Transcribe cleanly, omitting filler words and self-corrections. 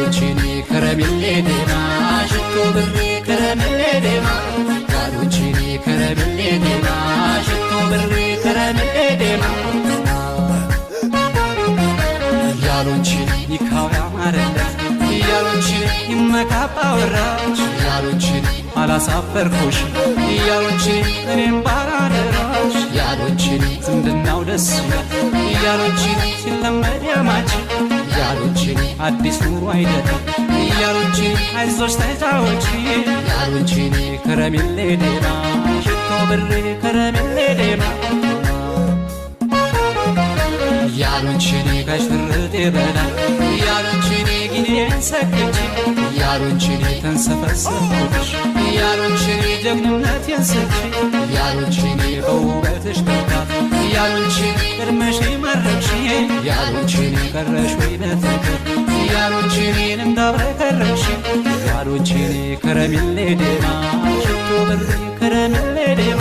ያሉችኒ ከረሜሌ ዴማ ሽቶ ብሬ ከረሜሌ ዴማ ያሉችኒ ከረሜሌ ዴማ ሽቶ ብሬ ከረሜሌ ዴማ ያሉችኒ ይካው ያማረለት ያሉችኒ ይመካባ ወራች ያሉችኒ አላሳፈርኩሽ ያሉችኒ እኔም ባላደራሽ ያሉችኒ ዝምድናው ደስ ያሉችኒ ሲለመድ ያማች ያሉችኒ አዲስ ኑሮ አይደለም ያሉችኒ አይዞሽ ተጫወቺ ያሉችኒ ከረሜሌ ዴማ ሽቶ ብሬ ከረሜሌ ዴማ ያሉችኒ ከሽርጤ በላይ ያሉችኒ ጊዜን ሰክቼ ያሉችኒ ተንሰፈሰፍኩሽ ያሉችኒ ጀግንነቴን ስቼ ያሉችኒ በውበትሽ በርታት ያሉችኒ ቅድመሽ መረቅሽ ያሉችኒ ቀረሽ ወይ በፍቅር ያሉችኒን እንዳብረከረክሽ ያሉችኒ ከረሜሌ ዴማ ሽቶ ብሬ ከረሜሌ ዴማ